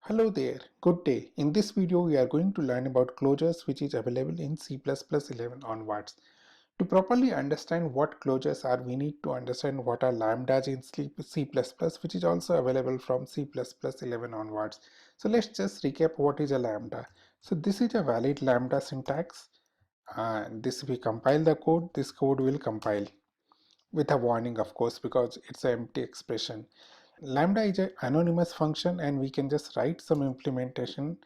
Hello there, good day. In this video, we are going to learn about closures which is available in C++11 onwards. To properly understand what closures are, we need to understand what are lambdas in C++, which is also available from C++11 onwards. So let's just recap what is a lambda. So this is a valid lambda syntax. This we compile the code, this code will compile with a warning, of course, because it's an empty expression. Lambda is an anonymous function and we can just write some implementation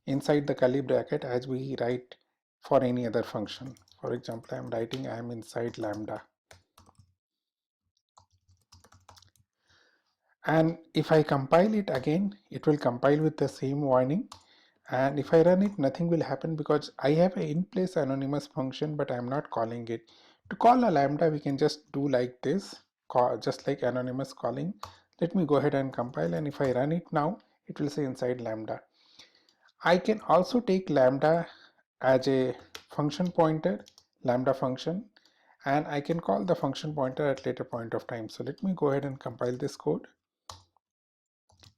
inside the curly bracket as we write for any other function. For example, I'm writing I am inside lambda. And if I compile it again, it will compile with the same warning. And if I run it, nothing will happen because I have an in place anonymous function, but I'm not calling it. To call a lambda, we can just do like this, just like anonymous calling. Let me go ahead and compile, and if I run it now, it will say inside lambda. I can also take lambda as a function pointer, lambda function, and I can call the function pointer at later point of time. So let me go ahead and compile this code,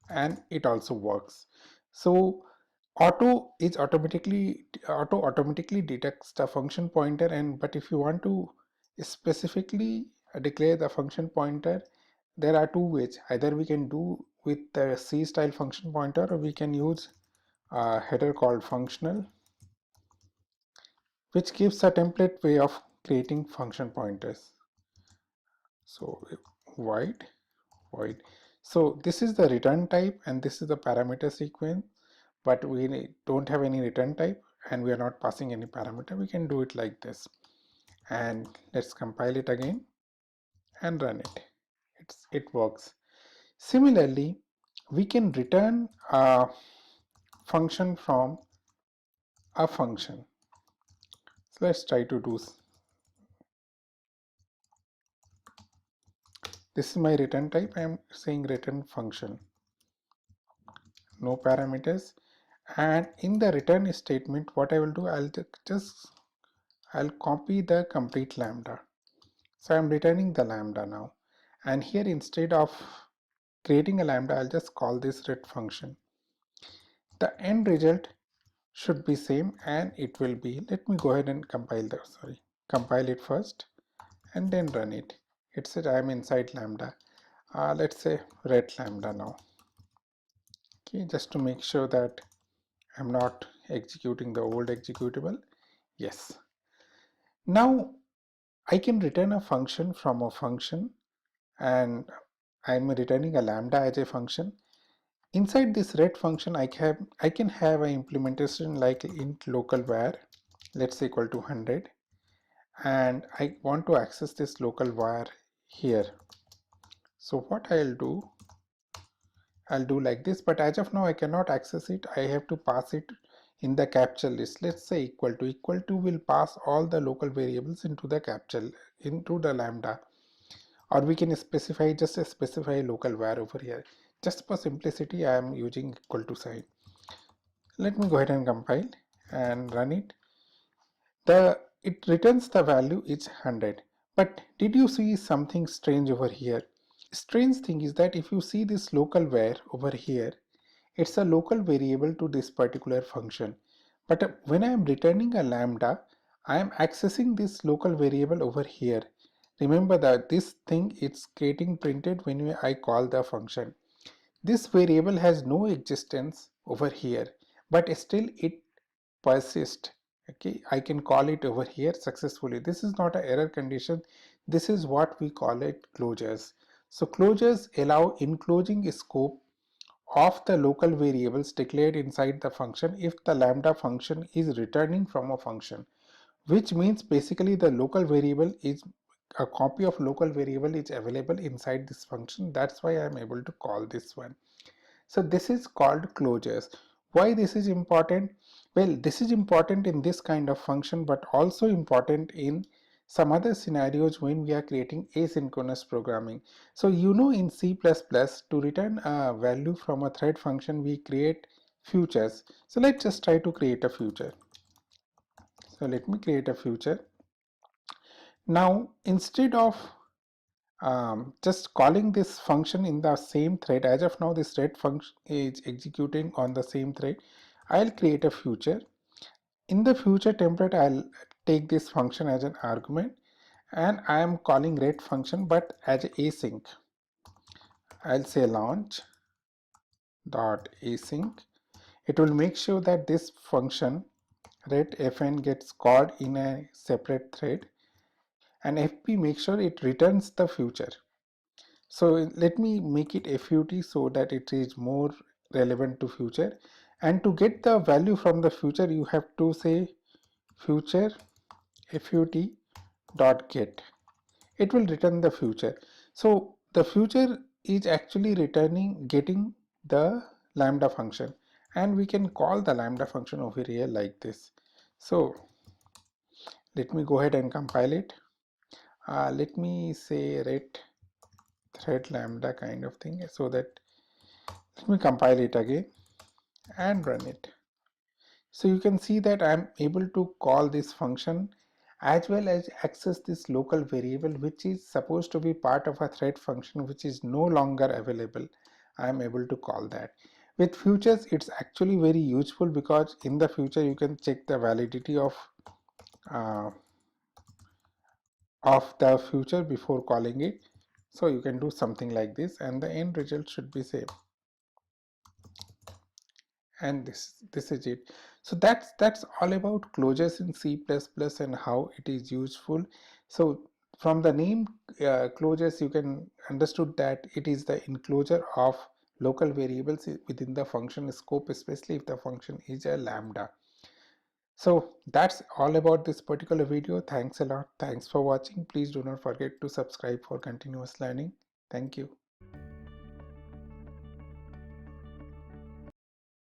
and it also works. So auto automatically detects the function pointer, and but if you want to specifically declare the function pointer, there are two ways. Either we can do with the C style function pointer, or we can use a header called functional, which gives a template way of creating function pointers. So void. So this is the return type and this is the parameter sequence, but we don't have any return type and we are not passing any parameter. We can do it like this, and let's compile it again and run it. It works. Similarly, we can return a function from a function. So let's try to do. This is my return type. I am saying return function, no parameters. And in the return statement, what I will do, I'll copy the complete lambda. So I'm returning the lambda now. And here, instead of creating a lambda, I'll just call this ret function. The end result should be same, and it will be, let me go ahead and compile it first and then run it. It said I'm inside lambda. Let's say ret lambda now. Okay, just to make sure that I'm not executing the old executable. Yes. Now I can return a function from a function, and I'm returning a lambda as a function. Inside this ret function, I can have an implementation like int local var, let's say equal to 100, and I want to access this local var here. So what I'll do like this, but as of now I cannot access it. I have to pass it in the capture list. Let's say equal to will pass all the local variables into the capture, into the lambda, or we can specify just a specify local var over here. Just for simplicity, I am using equal to sign. Let me go ahead and compile and run it. It returns the value is 100. But did you see something strange over here? Strange thing is that if you see this local var over here, it's a local variable to this particular function. But when I am returning a lambda, I am accessing this local variable over here. Remember that this thing is getting printed when I call the function. This variable has no existence over here, but still it persists. Okay, I can call it over here successfully. This is not an error condition. This is what we call it closures. So closures allow enclosing scope of the local variables declared inside the function if the lambda function is returning from a function, which means basically the local variable is a copy of local variable is available inside this function. That's why I am able to call this one. So this is called closures. Why this is important? Well, this is important in this kind of function, but also important in some other scenarios when we are creating asynchronous programming. So in C++ to return a value from a thread function, we create futures. So let's just try to create a future. So let me create a future. Now instead of just calling this function in the same thread. As of now, this thread function is executing on the same thread. I'll create a future. In the future template, I'll take this function as an argument, and I am calling ret function but as async. I'll say launch dot async. It will make sure that this function ret fn gets called in a separate thread, and fp makes sure it returns the future. So let me make it FUT so that it is more relevant to future. And to get the value from the future, you have to say future FUT dot get. It will return the future. So the future is actually getting the lambda function, and we can call the lambda function over here like this. So let me go ahead and compile it. Let me say ret thread lambda kind of thing, so that let me compile it again and run it. So you can see that I'm able to call this function as well as access this local variable which is supposed to be part of a thread function which is no longer available. I'm able to call that. With futures, it's actually very useful because in the future you can check the validity uh, of the future before calling it. So you can do something like this and the end result should be same. And this is it. So that's all about closures in C++ and how it is useful. So from the name closures, you can understood that it is the enclosure of local variables within the function scope, especially if the function is a lambda. So that's all about this particular video. Thanks a lot. Thanks for watching. Please do not forget to subscribe for continuous learning. Thank you.